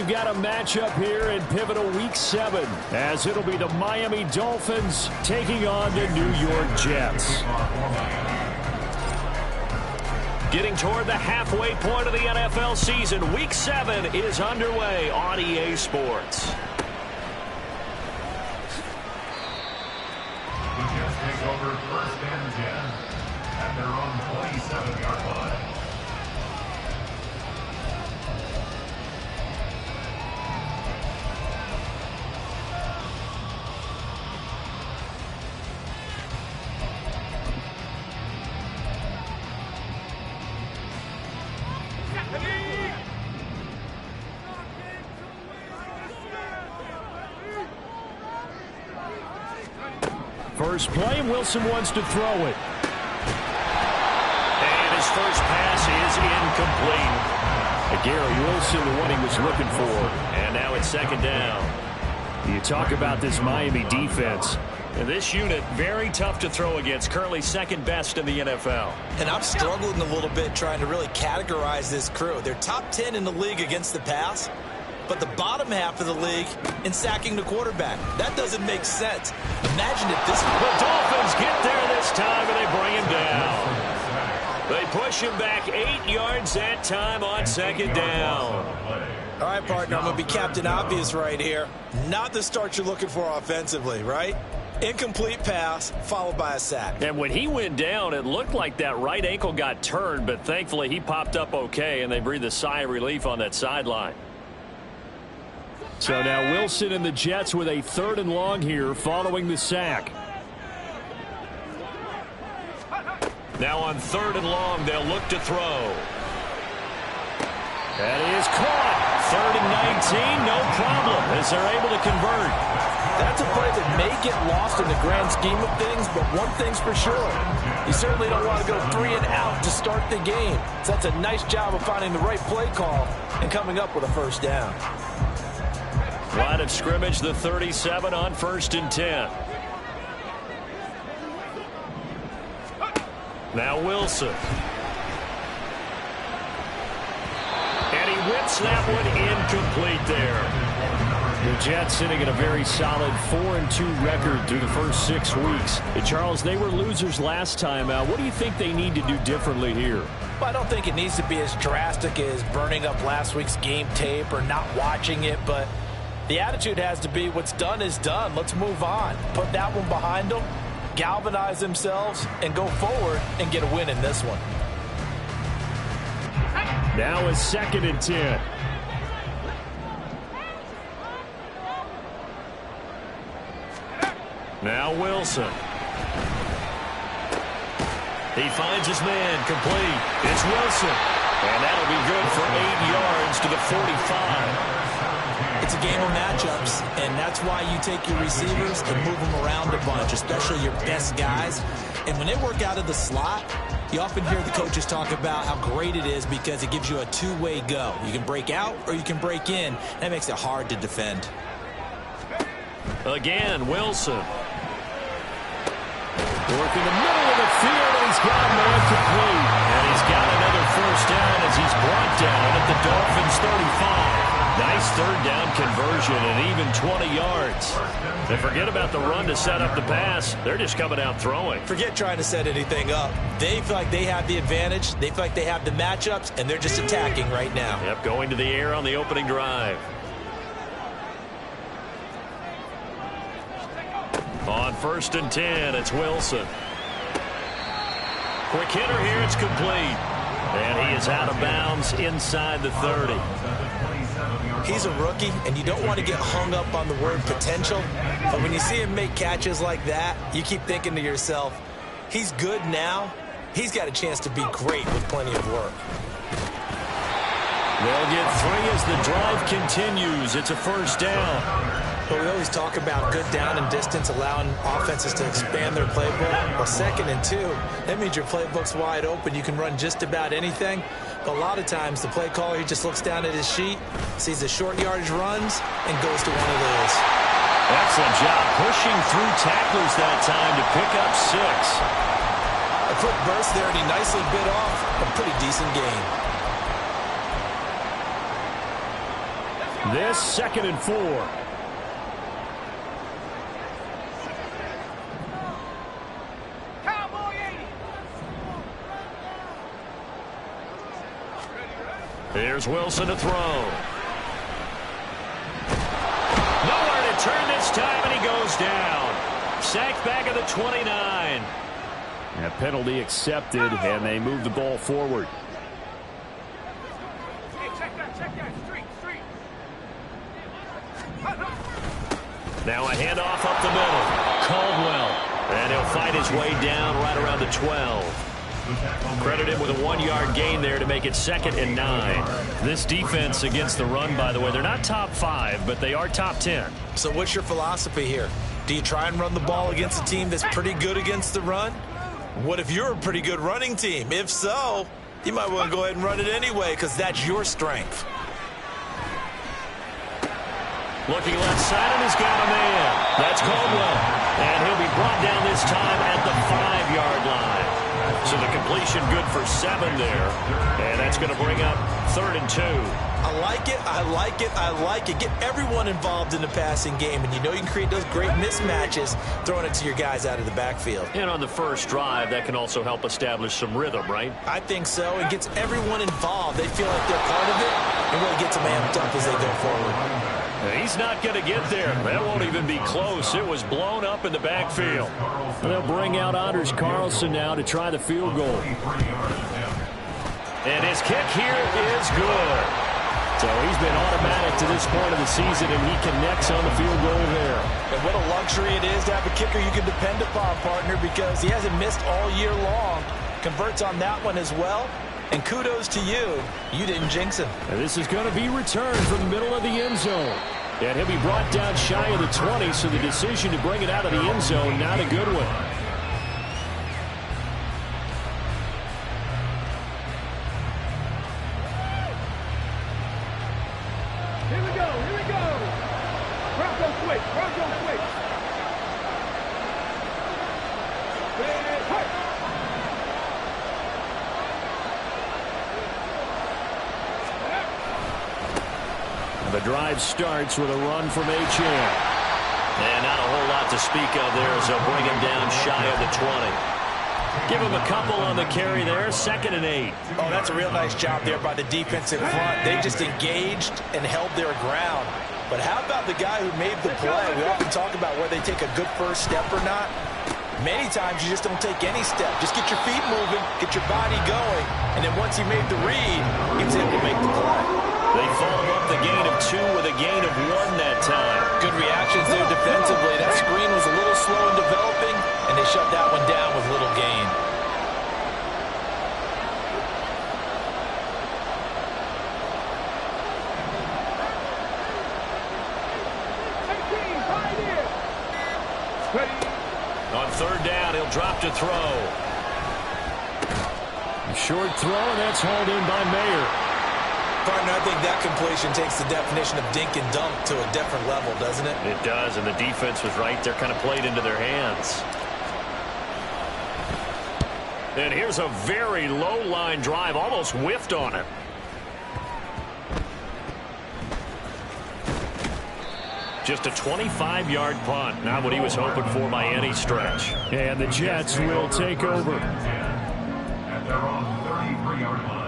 we've got a matchup here in pivotal Week 7, as it'll be the Miami Dolphins taking on the New York Jets. Getting toward the halfway point of the NFL season, Week 7 is underway on EA Sports. The Jets take over first and 10 at their own 27-yard line. First play, Wilson wants to throw it. And his first pass is incomplete. Gary Wilson, the one he was looking for. And now it's second down. You talk about this Miami defense. And this unit, very tough to throw against, currently second best in the NFL. And I'm struggling a little bit trying to really categorize this crew. They're top 10 in the league against the pass, but the bottom half of the league in sacking the quarterback. That doesn't make sense. Imagine if this... The Dolphins get there this time, and they bring him down. They push him back 8 yards that time on second down. All right, partner, I'm going to be Captain Obvious right here. Not the start you're looking for offensively, right? Incomplete pass, followed by a sack. And when he went down, it looked like that right ankle got turned, but thankfully he popped up okay, and they breathed a sigh of relief on that sideline. So now Wilson and the Jets with a 3rd and long here following the sack. Now on 3rd and long, they'll look to throw. That is caught. 3rd and 19, no problem, as they're able to convert. That's a play that may get lost in the grand scheme of things, but one thing's for sure. You certainly don't want to go 3 and out to start the game. So that's a nice job of finding the right play call and coming up with a first down. Line of scrimmage, the 37 on 1st and 10. Now Wilson. And he whips that one incomplete there. The Jets sitting at a very solid 4-2 record through the first 6 weeks. Hey, Charles, they were losers last time out. What do you think they need to do differently here? Well, I don't think it needs to be as drastic as burning up last week's game tape or not watching it, but the attitude has to be what's done is done. Let's move on. Put that one behind them, galvanize themselves, and go forward and get a win in this one. Now it's 2nd and 10. Now Wilson. He finds his man, complete. It's Wilson. And that'll be good for 8 yards to the 45. It's a game of matchups, and that's why you take your receivers and move them around a bunch, especially your best guys. And when they work out of the slot, you often hear the coaches talk about how great it is because it gives you a two-way go. You can break out or you can break in. That makes it hard to defend. Again, Wilson. Working the middle of the field, and he's got a man complete. And he's got another first down as he's brought down at the Dolphins' 35. Nice 3rd down conversion and even 20 yards. They forget about the run to set up the pass. They're just coming out throwing. Forget trying to set anything up. They feel like they have the advantage. They feel like they have the matchups, and they're just attacking right now. Yep, going to the air on the opening drive. On 1st and 10, it's Wilson. Quick hitter here, it's complete. And he is out of bounds inside the 30. He's a rookie, and you don't want to get hung up on the word potential. But when you see him make catches like that, you keep thinking to yourself, he's good now. He's got a chance to be great with plenty of work. They'll get 3 as the drive continues. It's a first down. But we always talk about good down and distance, allowing offenses to expand their playbook. Well, 2nd and 2, that means your playbook's wide open. You can run just about anything. But a lot of times, the play caller, he just looks down at his sheet, sees the short yardage runs, and goes to one of those. Excellent job pushing through tacklers that time to pick up 6. A quick burst there, and he nicely bit off a pretty decent gain. This 2nd and 4. Here's Wilson to throw. Nowhere to turn this time, and he goes down. Sacked back at the 29. A penalty accepted, and they move the ball forward. Now a handoff up the middle. Caldwell. And he'll fight his way down right around the 12. Credit him with a 1-yard gain there to make it 2nd and 9. This defense against the run, by the way, they're not top 5, but they are top 10. So what's your philosophy here? Do you try and run the ball against a team that's pretty good against the run? What if you're a pretty good running team? If so, you might want to go ahead and run it anyway because that's your strength. Looking left side, and he's got a man. That's Caldwell. And he'll be brought down this time at the 5-yard line. So the completion good for 7 there. And that's going to bring up 3rd and 2. I like it, I like it, I like it. Get everyone involved in the passing game, and you know you can create those great mismatches throwing it to your guys out of the backfield. And on the first drive, that can also help establish some rhythm, right? I think so. It gets everyone involved. They feel like they're part of it and really gets them amped up as they go forward. He's not going to get there. That won't even be close. It was blown up in the backfield. They'll bring out Anders Carlson now to try the field goal. And his kick here is good. So he's been automatic to this point of the season, and he connects on the field goal there. And what a luxury it is to have a kicker you can depend upon, partner, because he hasn't missed all year long. Converts on that one as well. And kudos to you. You didn't jinx him. And this is going to be returned from the middle of the end zone. And he'll be brought down shy of the 20, so the decision to bring it out of the end zone, not a good one. Here we go, here we go. Bronco quick, Bronco quick. The drive starts with a run from Achane. And not a whole lot to speak of there as they'll bring him down shy of the 20. Give him a couple on the carry there, 2nd and 8. Oh, that's a real nice job there by the defense in front. They just engaged and held their ground. But how about the guy who made the play? We often talk about whether they take a good first step or not. Many times you just don't take any step. Just get your feet moving, get your body going, and then once he made the read, he was able to make the play. They follow up the gain of 2 with a gain of 1 that time. Good reactions there defensively. That screen was a little slow in developing, and they shut that one down with little gain. On 3rd down, he'll drop to throw. A short throw, and that's hauled in by Mayer. Partner, I think that completion takes the definition of dink and dunk to a different level, doesn't it? It does, and the defense was right there, kind of played into their hands. And here's a very low-line drive, almost whiffed on it. Just a 25-yard punt, not what he was hoping for by any stretch. And the Jets will take over. At their own 33-yard line.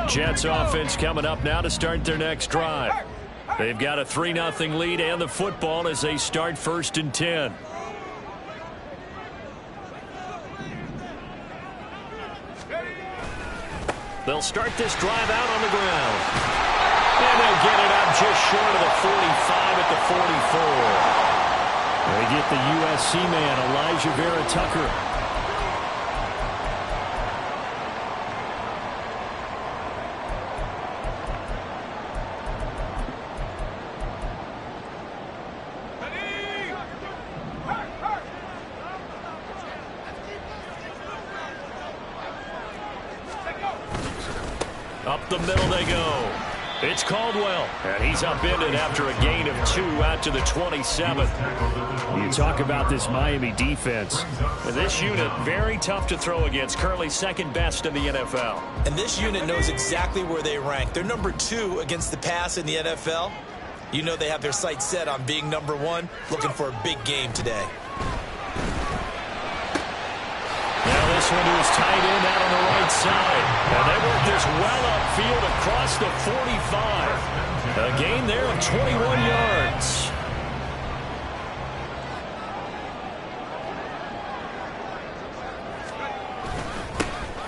Jets offense coming up now to start their next drive. They've got a 3-0 lead and the football as they start 1st and 10. They'll start this drive out on the ground. And they'll get it up just short of the 45 at the 44. They get the USC man, Elijah Vera Tucker. Up the middle they go. It's Caldwell, and he's upended after a gain of 2 out to the 27th. You talk about this Miami defense. This unit, very tough to throw against, currently second best in the NFL. And this unit knows exactly where they rank. They're number 2 against the pass in the NFL. You know they have their sights set on being number 1, looking for a big game today. Now this one is tight end out on the right side. And they work this well upfield across the 45. A gain there of 21 yards.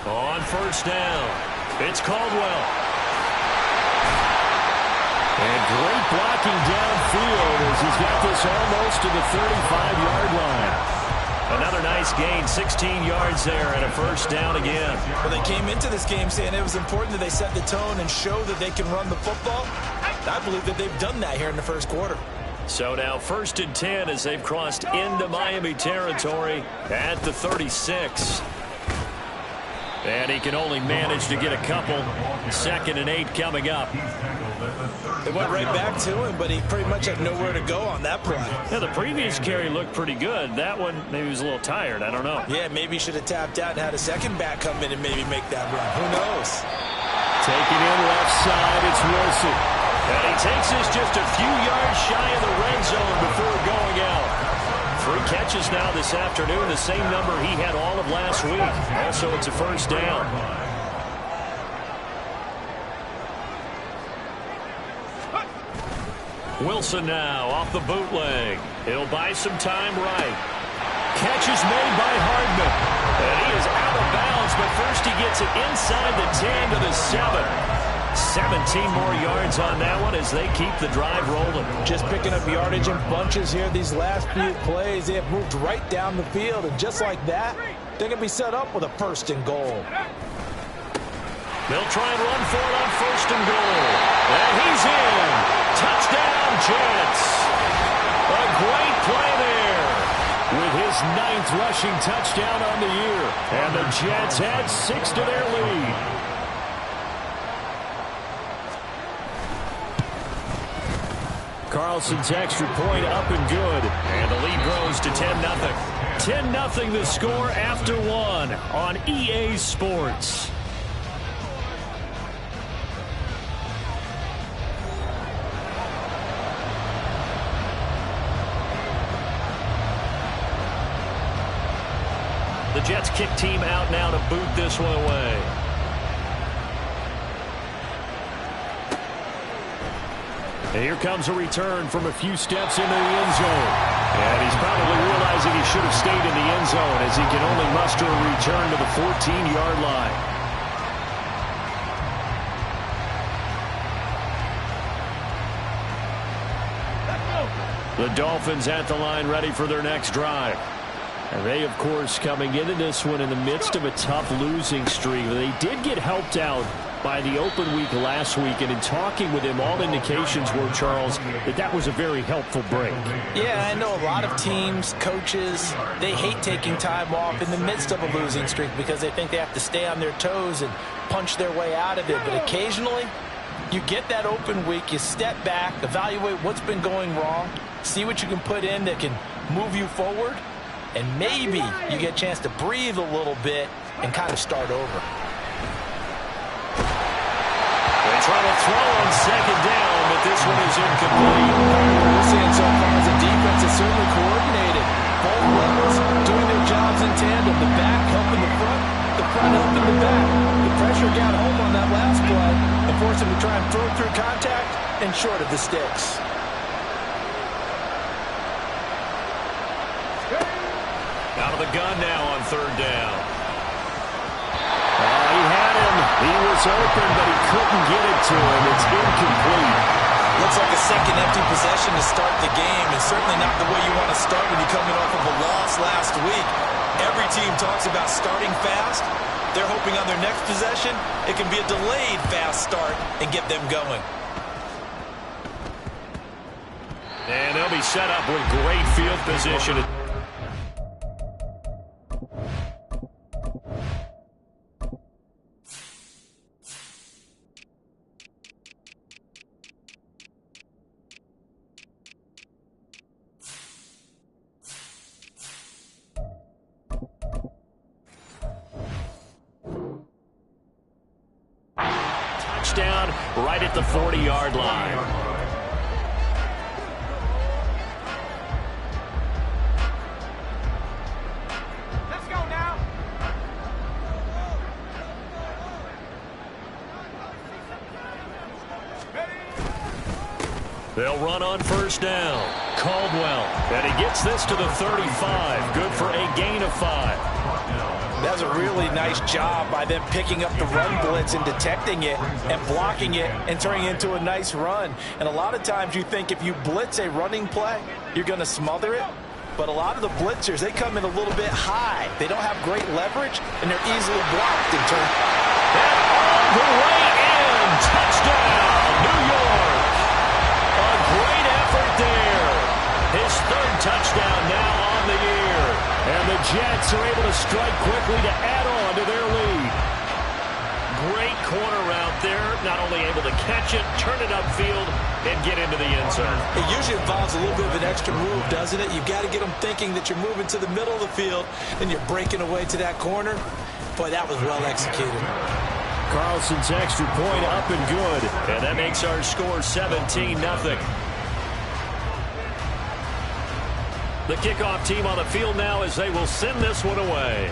On first down, it's Caldwell. And great blocking downfield as he's got this almost to the 35-yard line. Another nice gain, 16 yards there and a first down again. Well, they came into this game saying it was important that they set the tone and show that they can run the football. I believe that they've done that here in the first quarter. So now 1st and 10 as they've crossed into Miami territory at the 36. And he can only manage to get a couple. 2nd and 8 coming up. They went right back to him, but he pretty much had nowhere to go on that play. Yeah, the previous carry looked pretty good. That one, maybe he was a little tired. I don't know. Yeah, maybe he should have tapped out and had a second back come in and maybe make that run. Who knows? Taking in left side, it's Wilson. And he takes this just a few yards shy of the red zone before going out. 3 catches now this afternoon, the same number he had all of last week. Also, it's a first down. Wilson now off the bootleg. He'll buy some time right. Catch is made by Hardman. And he is out of bounds, but first he gets it inside the 10 to the 7. 17 more yards on that one as they keep the drive rolling. Just picking up yardage in bunches here these last few plays. They have moved right down the field, and just like that, they're going to be set up with a 1st and goal. They'll try and run for it on 1st and goal. And he's in. Touchdown, Jets. A great play there. With his 9th rushing touchdown on the year. And the Jets add 6 to their lead. Carlson's extra point up and good. And the lead grows to 10-0. 10-0 the score after 1 on EA Sports. The Jets kick team out now to boot this one away. And here comes a return from a few steps into the end zone. And he's probably realizing he should have stayed in the end zone as he can only muster a return to the 14-yard line. The Dolphins at the line ready for their next drive. And they, of course, coming into this one in the midst of a tough losing streak. They did get helped out by the open week last week, and in talking with him, all indications were, Charles, that was a very helpful break. Yeah, I know a lot of teams, coaches, they hate taking time off in the midst of a losing streak because they think they have to stay on their toes and punch their way out of it. But occasionally, you get that open week, you step back, evaluate what's been going wrong, see what you can put in that can move you forward, and maybe you get a chance to breathe a little bit and kind of start over. They try to throw on 2nd down, but this one is incomplete. What we're seeing so far is the defense is certainly coordinated. Both levels doing their jobs in tandem. The back helping the front helping the back. The pressure got home on that last play and forced him to try and throw through contact and short of the sticks. Out of the gun now on 3rd down. He had him. He was open, but he couldn't get it to him. It's incomplete. Looks like a second empty possession to start the game, and certainly not the way you want to start when you're coming off of a loss last week. Every team talks about starting fast. They're hoping on their next possession, it can be a delayed fast start and get them going. And they'll be set up with great field position. first down right at the 40-yard line. Let's go now. They'll run on first down. Caldwell, and he gets this to the 35. Good for a gain of 5. That's a really nice job by them picking up the run blitz and detecting it and blocking it and turning it into a nice run. And a lot of times you think if you blitz a running play, you're going to smother it. But a lot of the blitzers, they come in a little bit high. They don't have great leverage, and they're easily blocked in turn. And all the way in. Touchdown, New York. A great effort there. His third touchdown now on the year. And the Jets are able to strike quickly to add on to their lead. Great corner out there. Not only able to catch it, turn it upfield, and get into the end zone. It usually involves a little bit of an extra move, doesn't it? You've got to get them thinking that you're moving to the middle of the field, and you're breaking away to that corner. Boy, that was well executed. Carlson's extra point up and good. And that makes our score 17-0. The kickoff team on the field now as they will send this one away.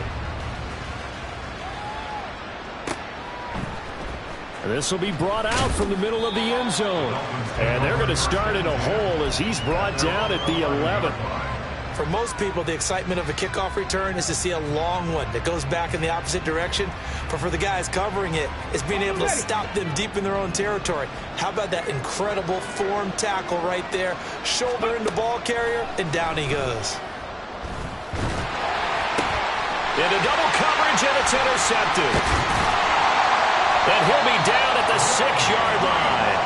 This will be brought out from the middle of the end zone. And they're going to start in a hole as he's brought down at the 11. For most people, the excitement of a kickoff return is to see a long one that goes back in the opposite direction. But for the guys covering it, it's being able to stop them deep in their own territory. How about that incredible form tackle right there? Shoulder into ball carrier, and down he goes. Into double coverage, and it's intercepted. And he'll be down at the 6-yard line.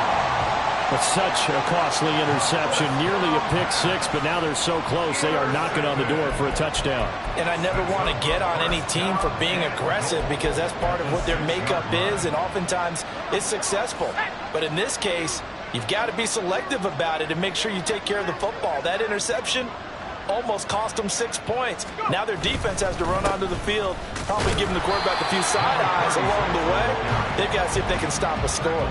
But such a costly interception, nearly a pick six, but now they're so close they are knocking on the door for a touchdown. And I never want to get on any team for being aggressive because that's part of what their makeup is, and oftentimes it's successful. But in this case, you've got to be selective about it and make sure you take care of the football. That interception almost cost them 6 points. Now their defense has to run onto the field, probably giving the quarterback a few side eyes along the way. They've got to see if they can stop a score.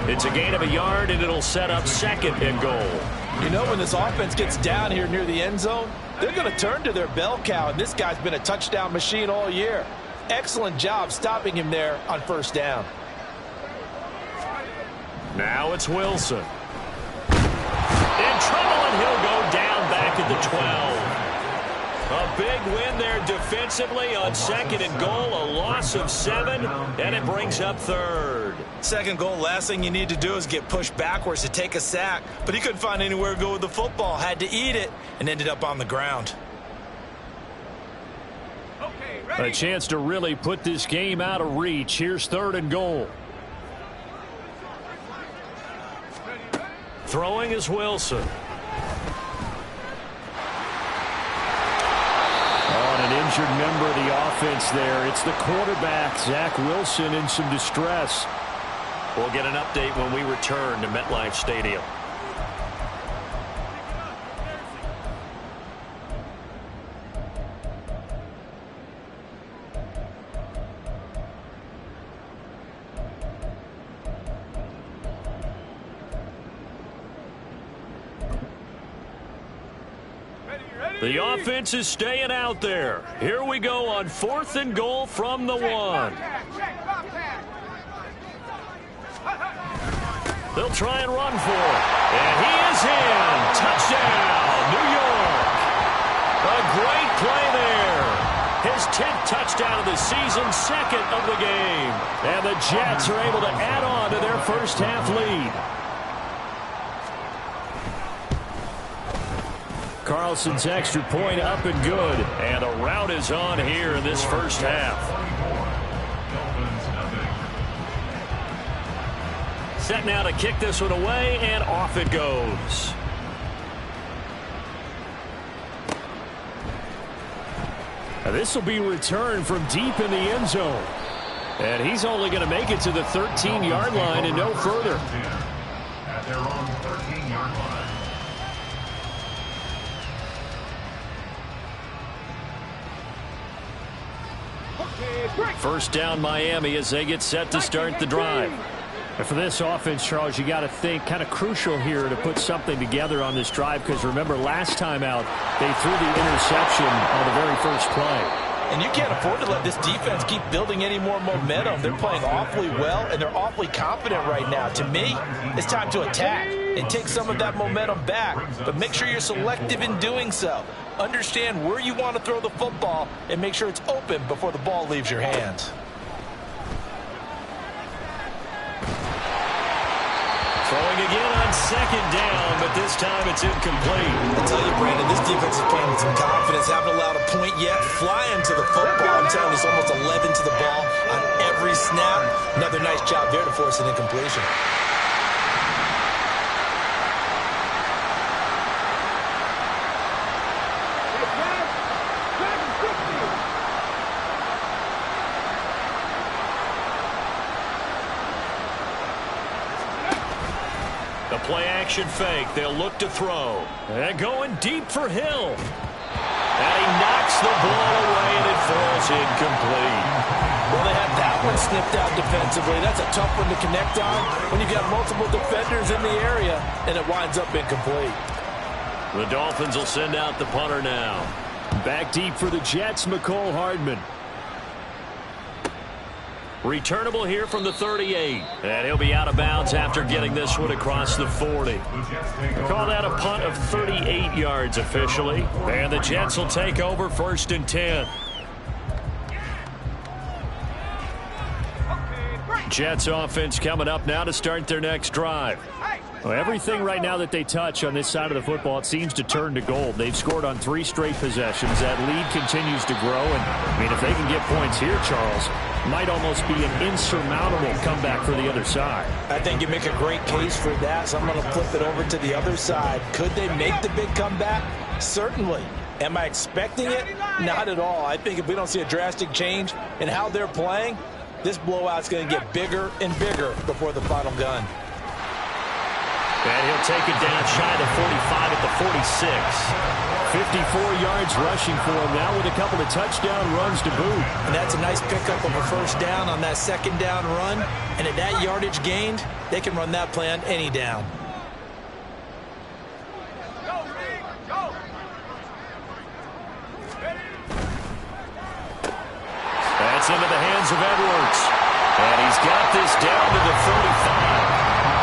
It's a gain of a yard, and it'll set up 2nd and goal. You know, when this offense gets down here near the end zone, they're going to turn to their bell cow, and this guy's been a touchdown machine all year. Excellent job stopping him there on first down. Now it's Wilson. In trouble, and he'll go down back at the 12. A big win there defensively on 2nd and goal, a loss of 7, and it brings up 3rd. 2nd goal, last thing you need to do is get pushed backwards to take a sack, but he couldn't find anywhere to go with the football, had to eat it, and ended up on the ground. A chance to really put this game out of reach. Here's 3rd and goal. Throwing is Wilson. An injured member of the offense there. It's the quarterback, Zach Wilson, in some distress. We'll get an update when we return to MetLife Stadium. The offense is staying out there. Here we go on 4th and goal from the 1. They'll try and run for it. And he is in. Touchdown, New York. A great play there. His 10th touchdown of the season, 2nd of the game. And the Jets are able to add on to their first half lead. Carlson's extra point up and good. And the rout is on here in this first half. Set now to kick this one away, and off it goes. This will be returned from deep in the end zone. And he's only going to make it to the 13-yard line and no further. At their own 13-yard line. First down Miami as they get set to start the drive. And for this offense, Charles, you got to think kind of crucial here to put something together on this drive, because remember last time out they threw the interception on the very first play. And you can't afford to let this defense keep building any more momentum. They're playing awfully well, and they're awfully confident right now. To me, it's time to attack and take some of that momentum back. But make sure you're selective in doing so. Understand where you want to throw the football and make sure it's open before the ball leaves your hands. Throwing again on second down, but this time it's incomplete. I tell you, Brandon, this defense is playing with some confidence. Haven't allowed a point yet. Flying to the football. I'm telling you, it's almost 11 to the ball on every snap. Another nice job there to force an incompletion. The play-action fake. They'll look to throw. And going deep for Hill. And he knocks the ball away, and it falls incomplete. Well, they had that one snipped out defensively. That's a tough one to connect on when you've got multiple defenders in the area, and it winds up incomplete. The Dolphins will send out the punter now. Back deep for the Jets, McCole Hardman. Returnable here from the 38. And he'll be out of bounds after getting this one across the 40. Call that a punt of 38 yards officially. And the Jets will take over 1st and 10. Jets offense coming up now to start their next drive. Well, everything right now that they touch on this side of the football, it seems to turn to gold. They've scored on 3 straight possessions. That lead continues to grow. And, I mean, if they can get points here, Charles, might almost be an insurmountable comeback for the other side. I think you make a great case for that, so I'm going to flip it over to the other side. Could they make the big comeback? Certainly. Am I expecting it? Not at all. I think if we don't see a drastic change in how they're playing, this blowout's going to get bigger and bigger before the final gun. And he'll take it down shy of 45 at the 46. 54 yards rushing for him now with a couple of touchdown runs to boot. And that's a nice pickup of a 1st down on that 2nd down run. And at that yardage gained, they can run that play on any down. That's into the hands of Edwards. And he's got this down to the 35.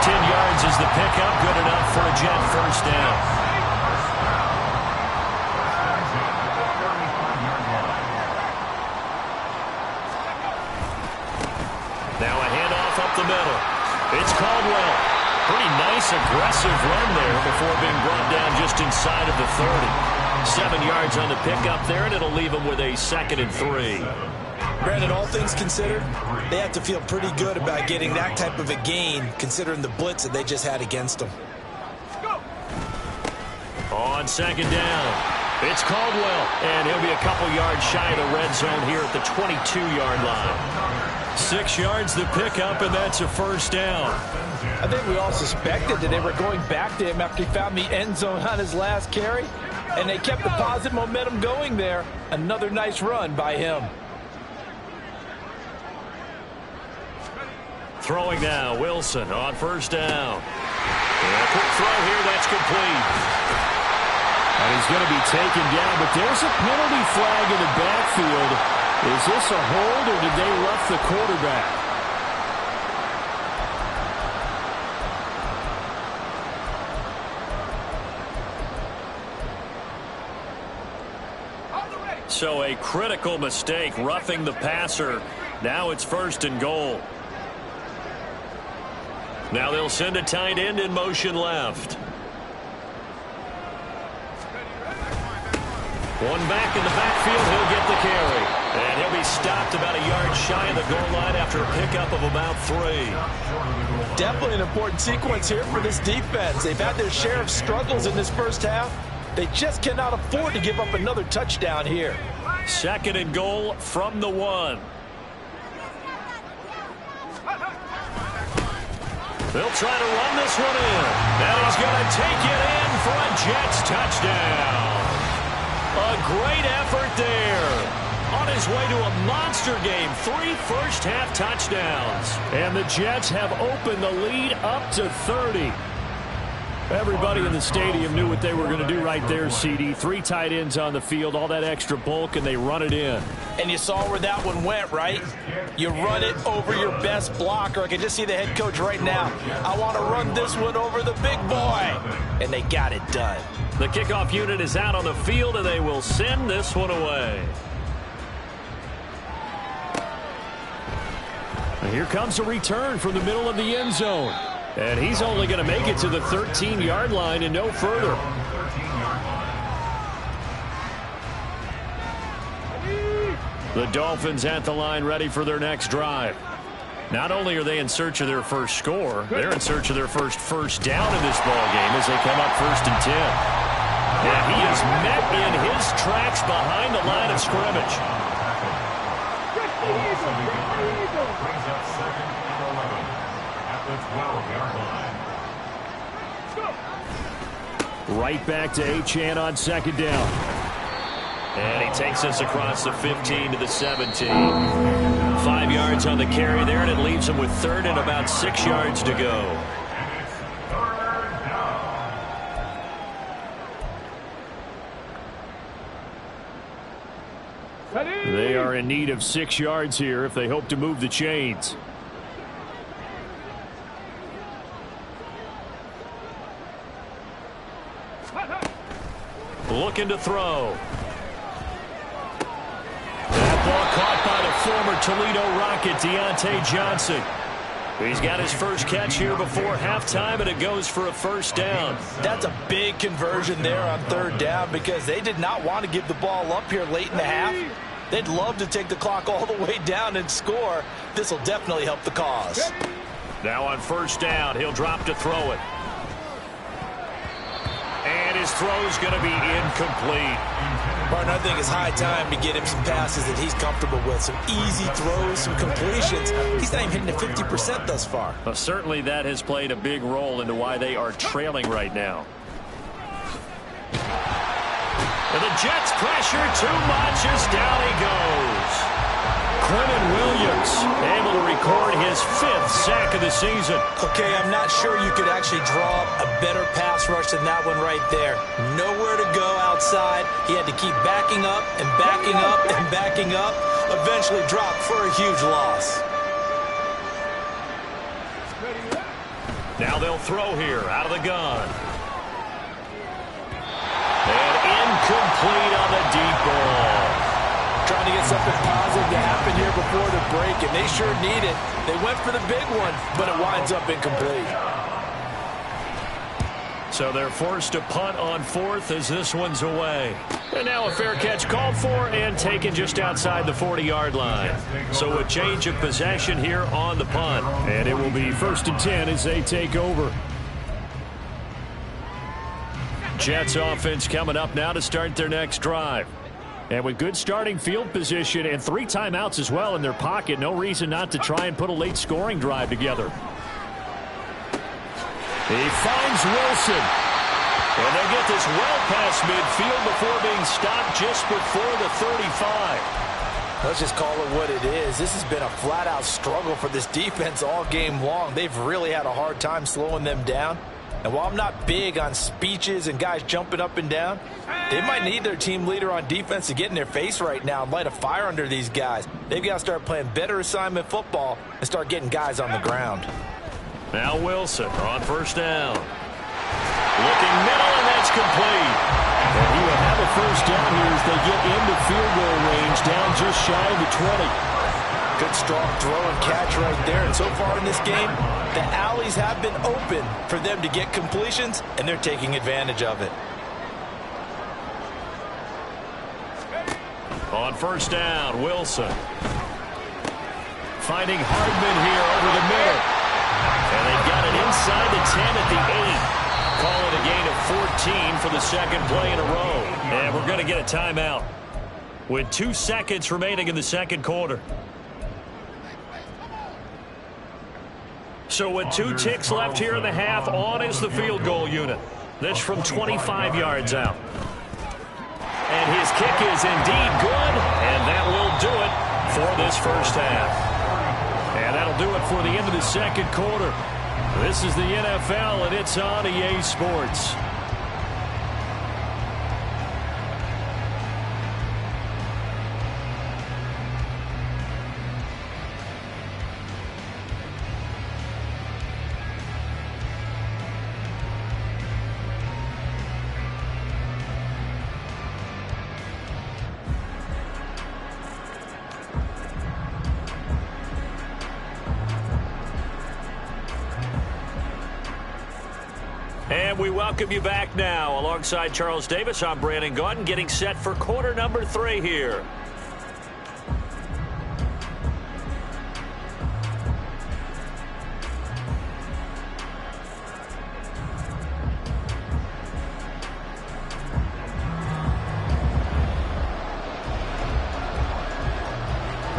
10 yards is the pickup, good enough for a Jet 1st down. Now a handoff up the middle. It's Caldwell. Pretty nice, aggressive run there before being brought down just inside of the 30. 7 yards on the pickup there, and it'll leave him with a 2nd and 3. Brandon, all things considered, they have to feel pretty good about getting that type of a gain, considering the blitz that they just had against them. On 2nd down, it's Caldwell, and he'll be a couple yards shy of the red zone here at the 22-yard line. 6 yards the pickup, and that's a 1st down. I think we all suspected that they were going back to him after he found the end zone on his last carry, and they kept the positive momentum going there. Another nice run by him. Throwing now, Wilson on 1st down. And a quick throw here, that's complete. And he's going to be taken down, but there's a penalty flag in the backfield. Is this a hold, or did they rough the quarterback? So a critical mistake, roughing the passer. Now it's 1st and goal. Now they'll send a tight end in motion left. One back in the backfield, he'll get the carry. And he'll be stopped about a yard shy of the goal line after a pickup of about 3. Definitely an important sequence here for this defense. They've had their share of struggles in this 1st half. They just cannot afford to give up another touchdown here. 2nd and goal from the 1. They'll try to run this one in. And he's going to take it in for a Jets touchdown. A great effort there on his way to a monster game. 3 first-half touchdowns. And the Jets have opened the lead up to 30. Everybody in the stadium knew what they were going to do right there, CD. 3 tight ends on the field, all that extra bulk, and they run it in. And you saw where that one went, right? You run it over your best blocker. I can just see the head coach right now. I want to run this one over the big boy. And they got it done. The kickoff unit is out on the field, and they will send this one away. And here comes a return from the middle of the end zone. And he's only going to make it to the 13-yard line and no further. The Dolphins at the line ready for their next drive. Not only are they in search of their first score, they're in search of their first down in this ballgame as they come up 1st and 10. And he is met in his tracks behind the line of scrimmage. Brings up 2nd and 11 at the 12-yard line. Right back to Achane on 2nd down. And he takes us across the 15 to the 17. 5 yards on the carry there, and it leaves him with 3rd and about 6 yards to go. And it's 3rd down. They are in need of 6 yards here if they hope to move the chains. Looking to throw. That ball caught by the former Toledo Rocket, Deontay Johnson. He's got his first catch here before halftime, and it goes for a 1st down. That's a big conversion there on 3rd down because they did not want to give the ball up here late in the half. They'd love to take the clock all the way down and score. This will definitely help the cause. Now on 1st down, he'll drop to throw it. And his throw's going to be incomplete. Martin, I think it's high time to get him some passes that he's comfortable with. Some easy throws, some completions. He's not even hitting the 50% thus far. Well, certainly that has played a big role into why they are trailing right now. And the Jets pressure too much as down he goes. Quentin Williams able to record his 5th sack of the season. Okay, I'm not sure you could actually draw up a better pass rush than that one right there. Nowhere to go outside. He had to keep backing up and backing up and backing up. Eventually dropped for a huge loss. Now they'll throw here out of the gun. And incomplete on the deep ball. Trying to get something positive to happen here before the break, and they sure need it. They went for the big one, but it winds up incomplete. So they're forced to punt on 4th as this one's away. And now a fair catch called for and taken just outside the 40-yard line. So a change of possession here on the punt. And it will be 1st and 10 as they take over. Jets offense coming up now to start their next drive. And with good starting field position and 3 timeouts as well in their pocket, no reason not to try and put a late scoring drive together. He finds Wilson. And they get this well past midfield before being stopped just before the 35. Let's just call it what it is. This has been a flat-out struggle for this defense all game long. They've really had a hard time slowing them down. And while I'm not big on speeches and guys jumping up and down, they might need their team leader on defense to get in their face right now and light a fire under these guys. They've got to start playing better assignment football and start getting guys on the ground. Now Wilson on 1st down. Looking middle, and that's complete. And he will have a 1st down here as they get into field goal range, down just shy of the 20. Good strong throw and catch right there. And so far in this game, the alleys have been open for them to get completions, and they're taking advantage of it. On 1st down, Wilson. Finding Hardman here over the middle. And they've got it inside the 10 at the 8. Call it a gain of 14 for the 2nd play in a row. And we're going to get a timeout with 2 seconds remaining in the 2nd quarter. So with 2 ticks left here in the half, on is the field goal unit. This from 25 yards out. And his kick is indeed good, and And that will do it for this first half. And that'll do it for the end of the second quarter. This is the NFL, and it's on EA Sports. And we welcome you back now. Alongside Charles Davis, I'm Brandon Gaudin, getting set for quarter number 3 here.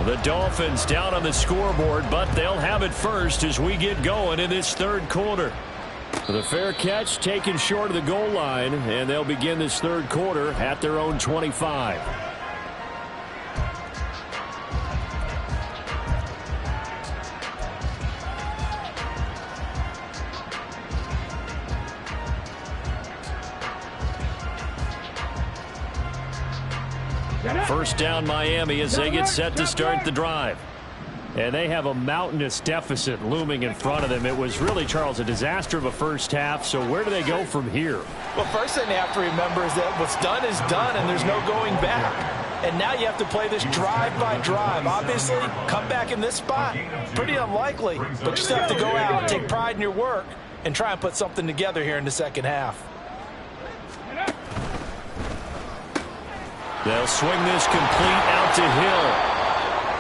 The Dolphins down on the scoreboard, but they'll have it first as we get going in this third quarter. The fair catch taken short of the goal line, and they'll begin this third quarter at their own 25. First down Miami as they get set to start the drive. And they have a mountainous deficit looming in front of them. It was really, Charles, a disaster of a first half. So where do they go from here? Well, first thing they have to remember is that what's done is done, and there's no going back. And now you have to play this drive by drive. Obviously, come back in this spot, pretty unlikely. But you just have to go out, take pride in your work, and try and put something together here in the second half. They'll swing this complete out to Hill.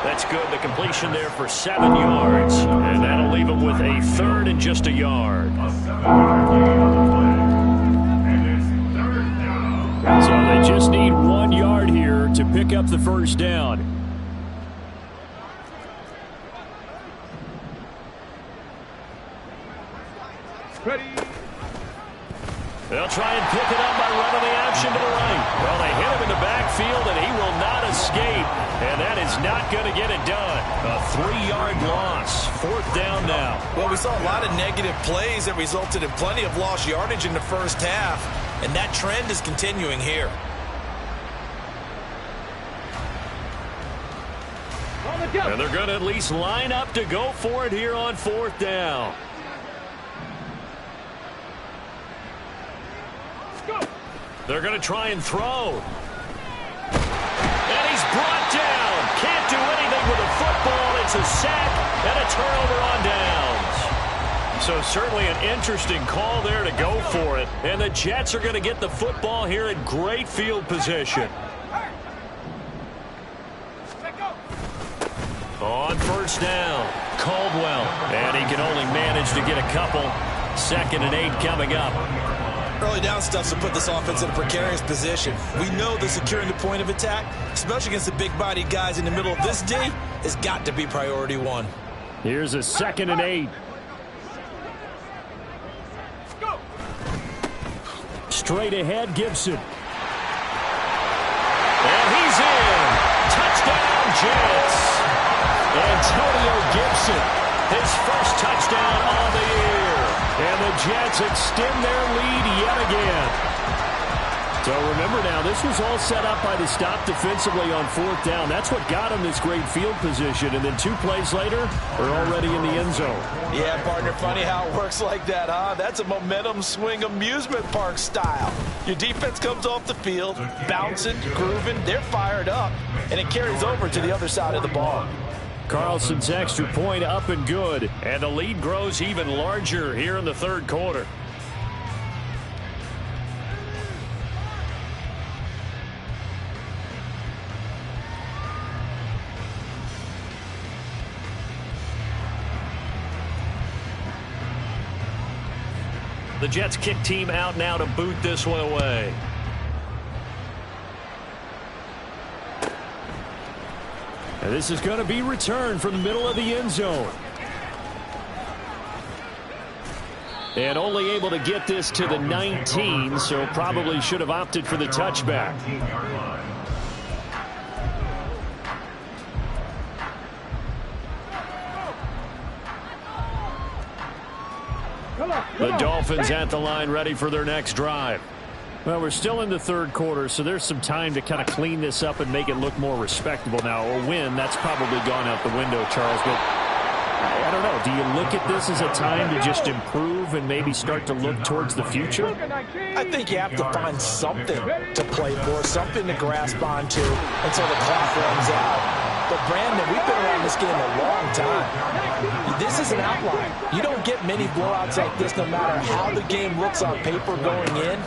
That's good. The completion there for 7 yards. And that'll leave him with a third and just a yard. So they just need 1 yard here to pick up the first down. Ready. They'll try and pick it up by running the action to the right. Well, they hit him in the backfield, and he will not escape. And that is not going to get it done. A 3-yard loss. Fourth down now. Well, we saw a lot of negative plays that resulted in plenty of lost yardage in the first half. And that trend is continuing here. And they're going to at least line up to go for it here on fourth down. They're going to try and throw. And he's brought down. Can't do anything with a football. It's a sack and a turnover on downs. So certainly an interesting call there to go for it. And the Jets are going to get the football here in great field position. On first down, Caldwell. And he can only manage to get a couple. 2nd and 8 coming up. Early down stuff's to put this offense in a precarious position. We know that securing the point of attack, especially against the big-bodied guys in the middle of this D, has got to be priority 1. Here's a 2nd and 8. Straight ahead, Gibson. And he's in. Touchdown, Jets. Antonio Gibson, his first touchdown on the year. And the Jets extend their lead yet again. So remember now, this was all set up by the stop defensively on fourth down. That's what got them this great field position. And then 2 plays later, they're already in the end zone. Yeah, partner, funny how it works like that, huh? That's a momentum swing amusement park style. Your defense comes off the field, bouncing, grooving, they're fired up, and it carries over to the other side of the ball. Carlson's extra point up and good. And the lead grows even larger here in the third quarter. The Jets kick team out now to boot this one away. And this is going to be returned from the middle of the end zone. And only able to get this to the 19, so probably should have opted for the touchback. The Dolphins at the line ready for their next drive. Well, we're still in the third quarter, so there's some time to kind of clean this up and make it look more respectable now. A win, that's probably gone out the window, Charles. But I don't know. Do you look at this as a time to just improve and maybe start to look towards the future? I think you have to find something to play for, something to grasp onto until the clock runs out. But, Brandon, we've been around this game a long time. This is an outlier. You don't get many blowouts like this no matter how the game looks on paper going in.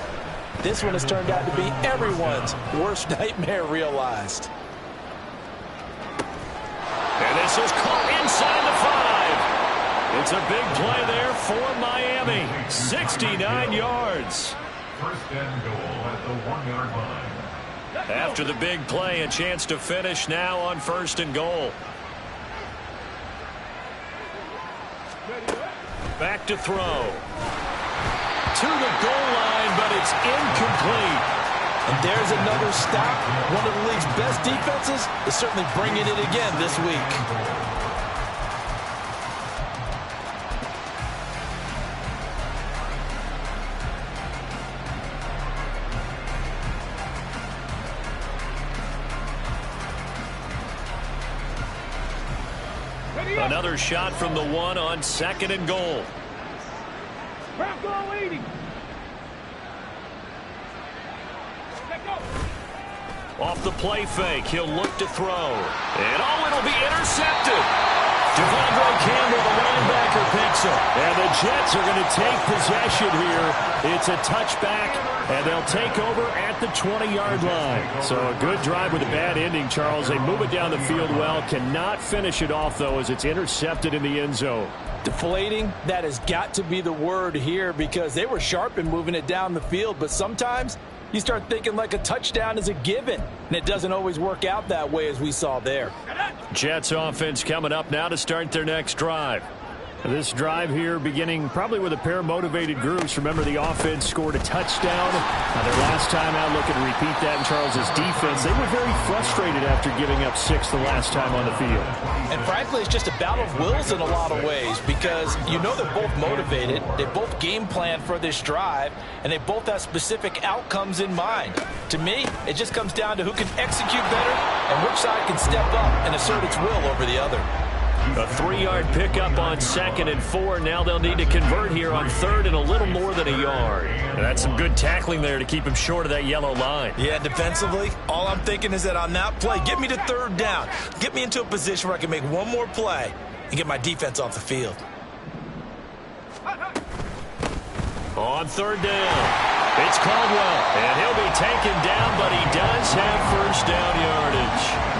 This one has turned out to be everyone's worst nightmare realized. And this is caught inside the 5. It's a big play there for Miami. 69 yards. First and goal at the 1-yard line. After the big play, a chance to finish now on first and goal. Back to throw. To the goal line, but it's incomplete. And there's another stop. One of the league's best defenses is certainly bringing it again this week. Another shot from the 1 on second and goal. Bronco leading. Off the play fake, he'll look to throw. And it'll be intercepted. Devondre Campbell, the linebacker, picks it. And the Jets are going to take possession here. It's a touchback, and they'll take over at the 20-yard line. So a good drive with a bad ending, Charles. They move it down the field well. Cannot finish it off, though, as it's intercepted in the end zone. Deflating, that has got to be the word here because they were sharp in moving it down the field, but sometimes you start thinking like a touchdown is a given, and it doesn't always work out that way as we saw there. Jets offense coming up now to start their next drive. This drive here beginning probably with a pair of motivated groups. Remember, the offense scored a touchdown. Their last time out, looking to repeat that in Charles's defense. They were very frustrated after giving up 6 the last time on the field. And frankly, it's just a battle of wills in a lot of ways because you know they're both motivated. They both game plan for this drive, and they both have specific outcomes in mind. To me, it just comes down to who can execute better and which side can step up and assert its will over the other. A 3-yard pickup on second and 4. Now they'll need to convert here on third and a little more than a yard. And that's some good tackling there to keep him short of that yellow line. Yeah, defensively, all I'm thinking is that on that play, get me to third down. Get me into a position where I can make one more play and get my defense off the field. On third down, it's Caldwell. And he'll be taken down, but he does have first down yardage.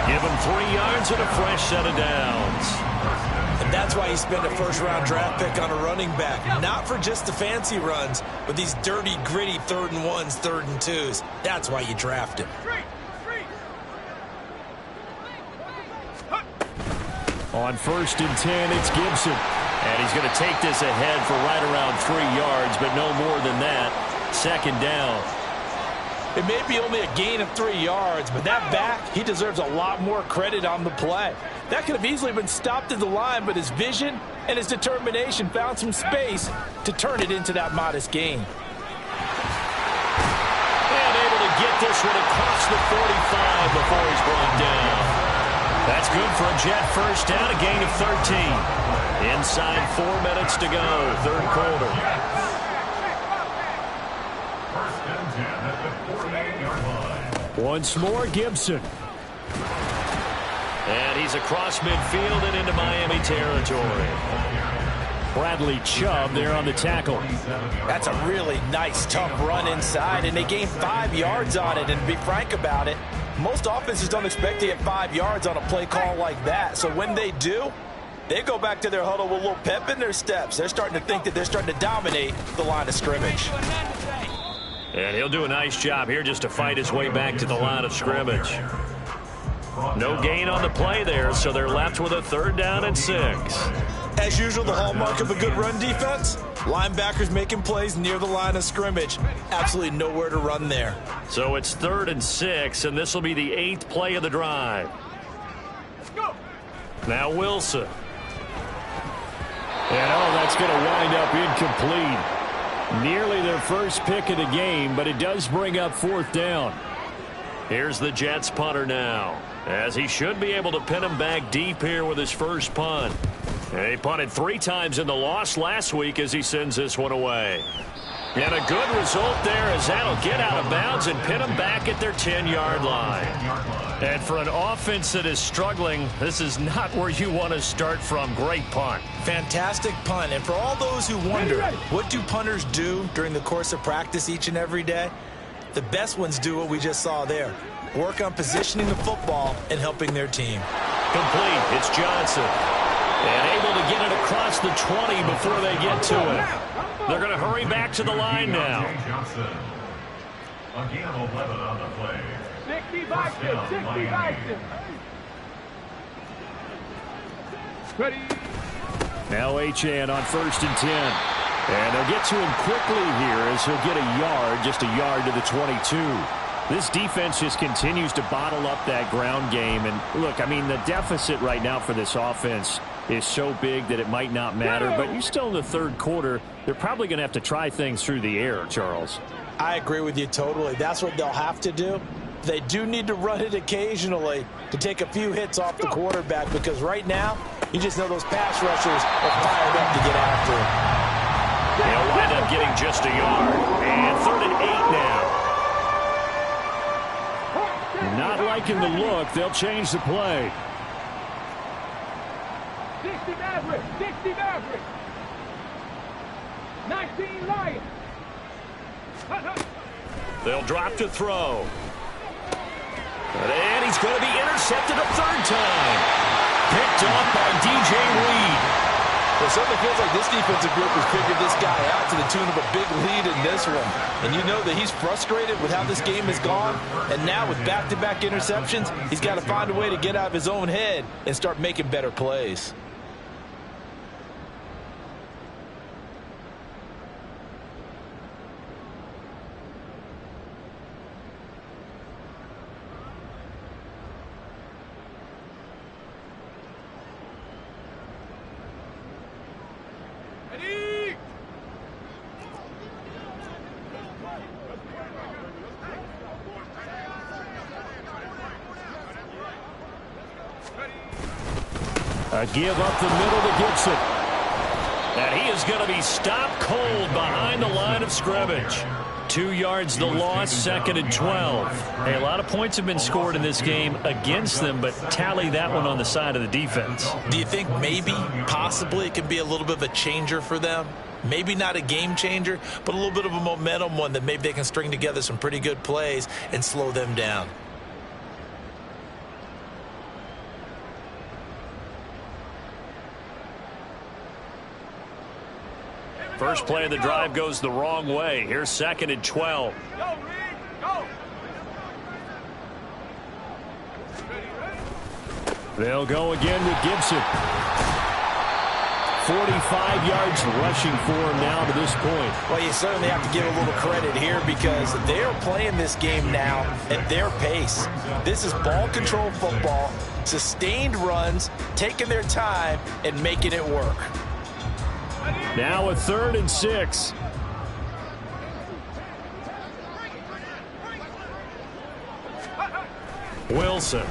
Give him 3 yards and a fresh set of downs. And that's why you spend a first-round draft pick on a running back. Not for just the fancy runs, but these dirty, gritty 3rd and 1s, 3rd and 2s. That's why you draft him. On first and 10, it's Gibson. And he's going to take this ahead for right around 3 yards, but no more than that. Second down. It may be only a gain of 3 yards, but that back, he deserves a lot more credit on the play. That could have easily been stopped at the line, but his vision and his determination found some space to turn it into that modest gain. And able to get this one across the 45 before he's brought down. That's good for a Jet first down, a gain of 13. Inside 4 minutes to go, third quarter. Once more, Gibson. And he's across midfield and into Miami territory. Bradley Chubb there on the tackle. That's a really nice, tough run inside, and they gained 5 yards on it. And to be frank about it, most offenses don't expect to get 5 yards on a play call like that. So when they do, they go back to their huddle with a little pep in their steps. They're starting to think that they're starting to dominate the line of scrimmage. And he'll do a nice job here just to fight his way back to the line of scrimmage. No gain on the play there, so they're left with a 3rd down and 6. As usual, the hallmark of a good run defense, linebackers making plays near the line of scrimmage. Absolutely nowhere to run there. So it's 3rd and 6, and this will be the 8th play of the drive. Now Wilson. And that's going to wind up incomplete. Nearly their first pick of the game, but it does bring up 4th down. Here's the Jets punter now, as he should be able to pin him back deep here with his first punt. And he punted 3 times in the loss last week as he sends this one away. And a good result there as that'll get out of bounds and pin them back at their 10-yard line. And for an offense that is struggling, this is not where you want to start from. Great punt. Fantastic punt. And for all those who wonder, what do punters do during the course of practice each and every day? The best ones do what we just saw there. Work on positioning the football and helping their team. Complete. It's Johnson. And able to get it across the 20 before they get to it. They're going to hurry back to the line now. Johnson. A gain of 11 on the play. 65, 65. Ready. Now Achane on 1st and 10. And they'll get to him quickly here as he'll get a yard, just a yard to the 22. This defense just continues to bottle up that ground game. And look, I mean, the deficit right now for this offense is so big that it might not matter. But you're still in the 3rd quarter. They're probably going to have to try things through the air, Charles. I agree with you totally. That's what they'll have to do. They do need to run it occasionally to take a few hits off the quarterback, because right now, you just know those pass rushers are fired up to get after him. They'll wind up getting just a yard. And 3rd and 8 now. Not liking the look. They'll change the play. 60 Maverick, 60 Maverick. 19 Lions. They'll drop to throw. And he's going to be intercepted a 3rd time. Picked off by DJ Reed. It certainly feels like this defensive group has figured this guy out to the tune of a big lead in this one. And you know that he's frustrated with how this game has gone. And now with back-to-back interceptions, he's got to find a way to get out of his own head and start making better plays. A give up the middle to Gibson. And he is going to be stopped cold behind the line of scrimmage. 2 yards the loss, 2nd and 12. Hey, a lot of points have been scored in this game against them, but tally that one on the side of the defense. Do you think maybe, possibly, it can be a little bit of a changer for them? Maybe not a game changer, but a little bit of a momentum one that maybe they can string together some pretty good plays and slow them down. First play of the drive goes the wrong way. Here's 2nd and 12. Go, Reed, go. They'll go again with Gibson. 45 yards rushing for him now to this point. Well, you certainly have to give a little credit here because they're playing this game now at their pace. This is ball control football, sustained runs, taking their time, and making it work. Now a 3rd and 6. Wilson.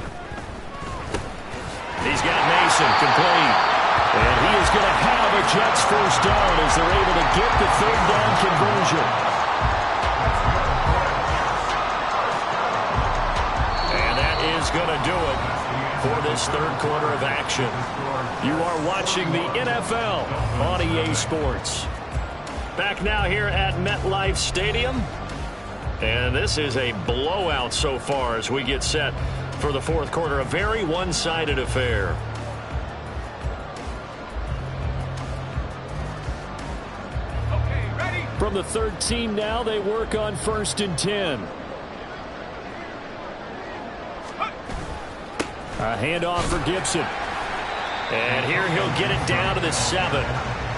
He's got Mason complete. And he is going to have a Jets first down as they're able to get the 3rd down conversion. And that is going to do it for this 3rd quarter of action. You are watching the NFL on EA Sports. Back now here at MetLife Stadium. And this is a blowout so far as we get set for the 4th quarter. A very one-sided affair. Okay, ready. From the 13 now, they work on 1st and 10. A handoff for Gibson. And here he'll get it down to the 7.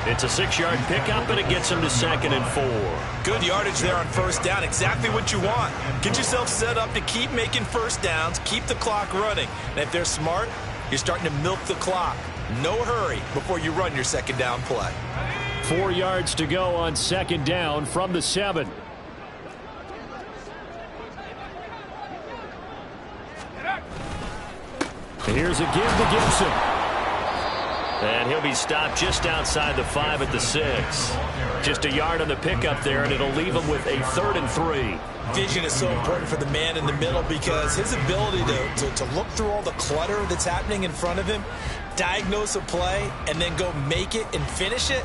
It's a 6-yard pickup, and it gets him to 2nd and 4. Good yardage there on 1st down. Exactly what you want. Get yourself set up to keep making 1st downs, keep the clock running. And if they're smart, you're starting to milk the clock. No hurry before you run your second down play. 4 yards to go on second down from the 7. Here's a give to Gibson. And he'll be stopped just outside the 5 at the 6. Just a yard on the pickup there, and it'll leave him with a 3rd and 3. Vision is so important for the man in the middle because his ability to look through all the clutter that's happening in front of him, diagnose a play, and then go make it and finish it,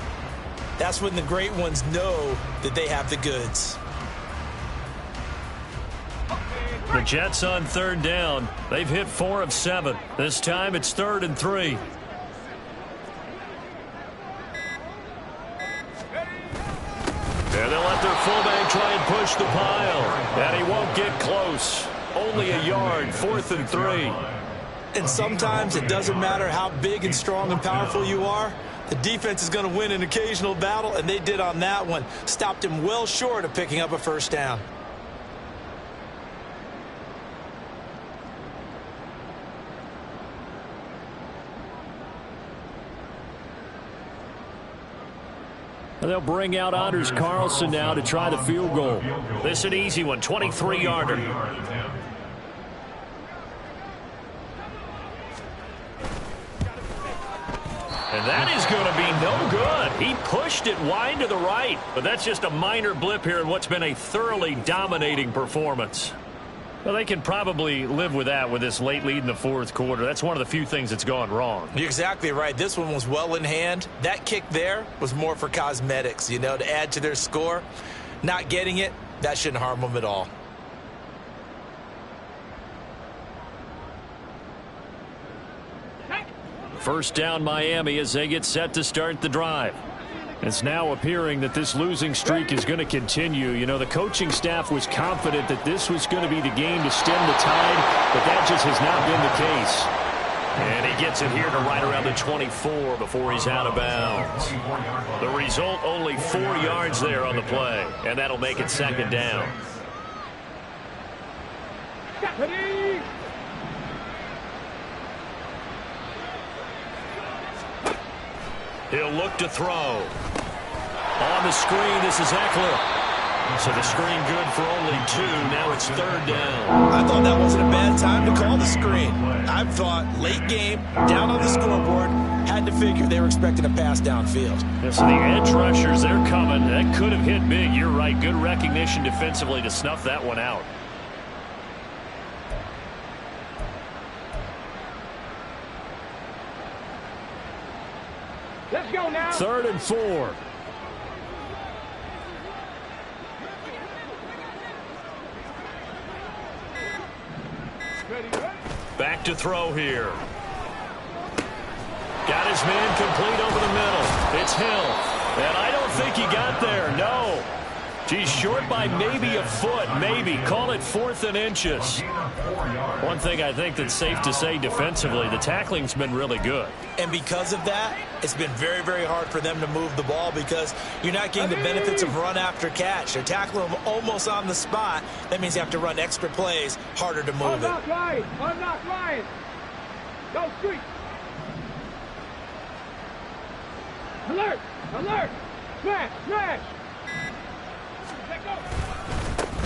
that's when the great ones know that they have the goods. The Jets on 3rd down. They've hit 4 of 7. This time it's 3rd and 3. And they'll let their fullback try and push the pile. And he won't get close. Only a yard, 4th and 3. And sometimes it doesn't matter how big and strong and powerful you are. The defense is going to win an occasional battle, and they did on that one. Stopped him well short of picking up a first down. They'll bring out Anders Carlson now to try the field goal. This is an easy one, 23-yarder. And that is going to be no good. He pushed it wide to the right. But that's just a minor blip here in what's been a thoroughly dominating performance. Well, they can probably live with that with this late lead in the 4th quarter. That's one of the few things that's gone wrong. You're exactly right. This one was well in hand. That kick there was more for cosmetics, you know, to add to their score. Not getting it, that shouldn't harm them at all. First down Miami as they get set to start the drive. It's now appearing that this losing streak is going to continue. You know, the coaching staff was confident that this was going to be the game to stem the tide, but that just has not been the case. And he gets it here to right around the 24 before he's out of bounds. The result, only 4 yards there on the play, and that'll make it second down. He'll look to throw. On the screen, this is Eckler. So the screen good for only 2. Now it's 3rd down. I thought that wasn't a bad time to call the screen. I thought late game, down on the scoreboard, had to figure they were expecting a pass downfield. Yeah, so the edge rushers, they're coming. That could have hit big. You're right. Good recognition defensively to snuff that one out. Let's go now. 3rd and 4. Back to throw here. Got his man complete over the middle. It's Hill. And I don't think he got there. No. He's short by maybe a foot. Maybe. Call it 4th and inches. One thing I think that's safe to say defensively, the tackling's been really good. And because of that, it's been very, very hard for them to move the ball because you're not getting the benefits of run after catch. They're tackling them almost on the spot. That means you have to run extra plays, harder to move it. Unlock Lions. Unlock Lions. Go street. Alert. Alert. Smash. Smash.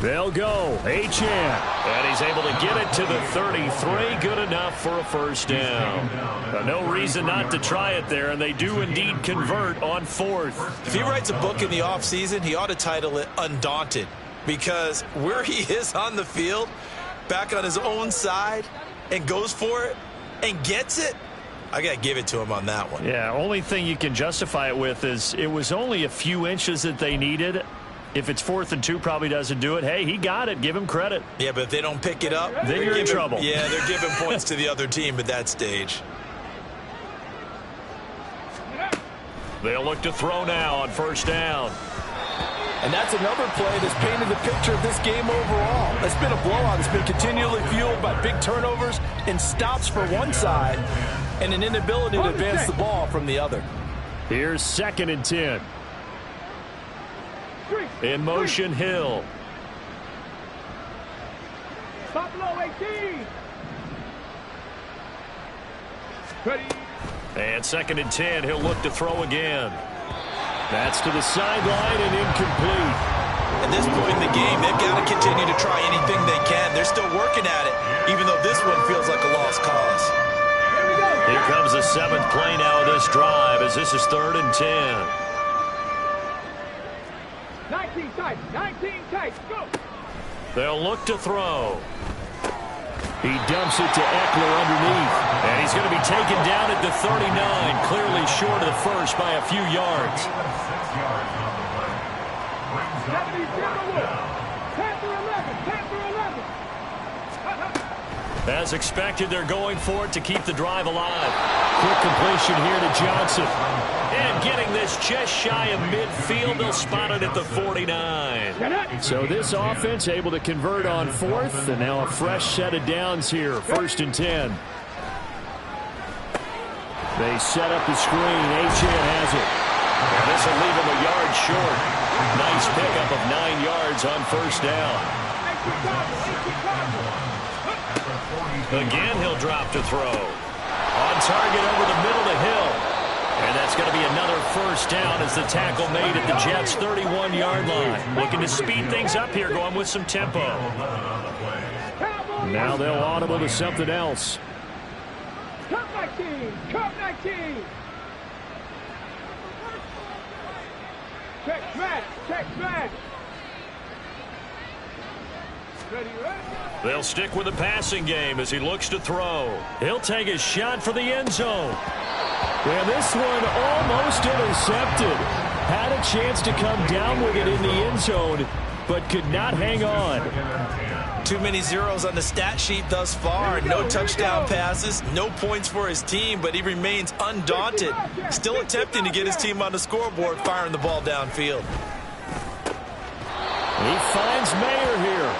They'll go. Achane. And he's able to get it to the 33. Good enough for a first down. No reason not to try it there, and they do indeed convert on 4th. If he writes a book in the offseason, he ought to title it Undaunted because where he is on the field, back on his own side, and goes for it and gets it, I got to give it to him on that one. Yeah, only thing you can justify it with is it was only a few inches that they needed. If it's 4th and 2, probably doesn't do it. Hey, he got it. Give him credit. Yeah, but if they don't pick it up, then you're in trouble. Yeah, they're giving points to the other team at that stage. They'll look to throw now on first down. And that's another play that's painted the picture of this game overall. It's been a blowout. It's been continually fueled by big turnovers and stops for one side and an inability to advance the ball from the other. Here's 2nd and 10. In motion, Hill. Stop below 18. Ready. And 2nd and 10, he'll look to throw again. That's to the sideline and incomplete. At this point in the game, they've got to continue to try anything they can. They're still working at it, even though this one feels like a lost cause. Here comes the 7th play now of this drive as this is 3rd and 10. 19 tight, 19 tight, go! They'll look to throw. He dumps it to Eckler underneath. And he's going to be taken down at the 39, clearly short of the first by a few yards. 6 yards on the play. Brings up 70, 10 through 11, 10 through 11. As expected, they're going for it to keep the drive alive. Quick completion here to Johnson. And getting this just shy of midfield, they'll spot it at the 49. So this offense able to convert on 4th, and now a fresh set of downs here, 1st and 10. They set up the screen. Achane has it. And this will leave him a yard short. Nice pickup of 9 yards on 1st down. Again, he'll drop to throw. On target over the middle to Hill. And that's going to be another 1st down as the tackle made at the Jets' 31-yard line. Looking to speed things up here, going with some tempo. Now they'll audible to something else. Cup 19, Cup 19. Check smash, check smash. Ready, ready. They'll stick with the passing game as he looks to throw. He'll take a shot for the end zone. And this one almost intercepted. Had a chance to come down with it in the end zone, but could not hang on. Too many zeros on the stat sheet thus far. No touchdown passes, no points for his team, but he remains undaunted. Still attempting to get his team on the scoreboard, firing the ball downfield. He finds Mayer here.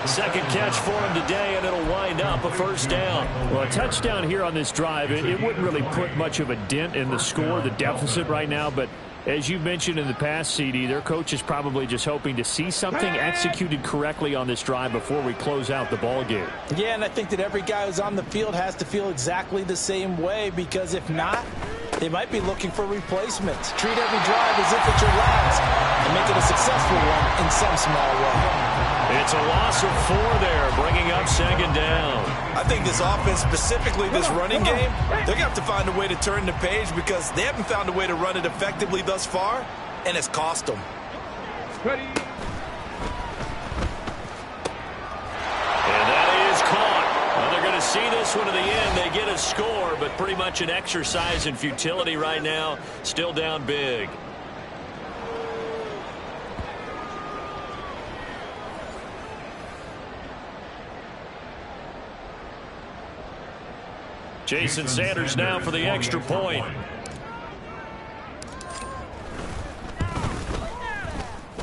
2nd catch for him today, and it'll wind up a 1st down. Well, a touchdown here on this drive, it wouldn't really put much of a dent in the score, the deficit right now, but as you mentioned in the past, CD, their coach is probably just hoping to see something executed correctly on this drive before we close out the ball game. Yeah, and I think that every guy who's on the field has to feel exactly the same way, because if not, they might be looking for replacements. Treat every drive as if it's your last and make it a successful one in some small way. It's a loss of 4 there, bringing up 2nd down. I think this offense, specifically this running game, they're going to have to find a way to turn the page because they haven't found a way to run it effectively thus far, and it's cost them. Ready. And that is caught. Well, they're going to see this one to the end. They get a score, but pretty much an exercise in futility right now. Still down big. Jason Sanders now for the extra point.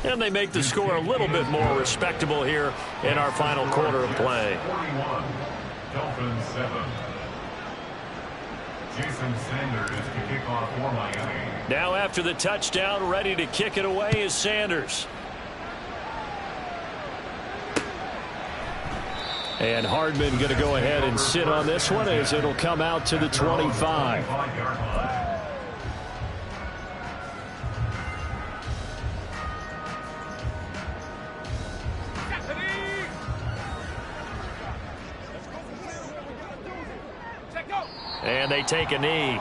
And they make the score a little bit more respectable here in our final quarter of play. 41, Dolphins 7. Jason Sanders to kick off for Miami. Now after the touchdown, ready to kick it away is Sanders. And Hardman going to go ahead and sit on this one as it'll come out to the 25. And they take a knee.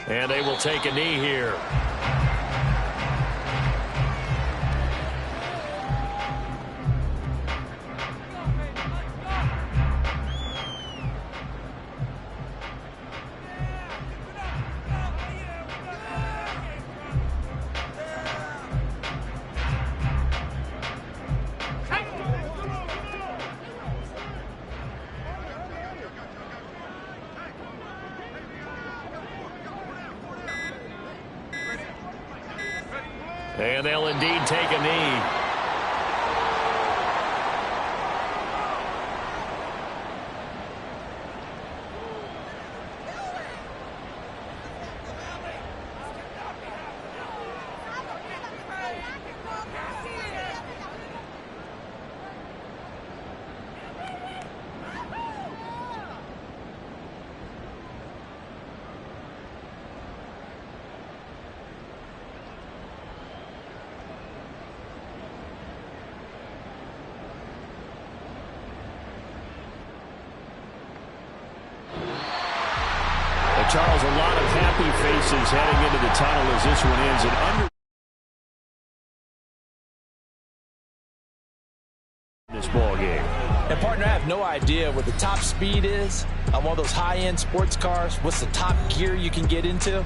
And they will take a knee here. And they'll indeed take a knee. Charles, a lot of happy faces heading into the tunnel as this one ends in under this ball game. And partner, I have no idea what the top speed is on one of those high-end sports cars. What's the top gear you can get into?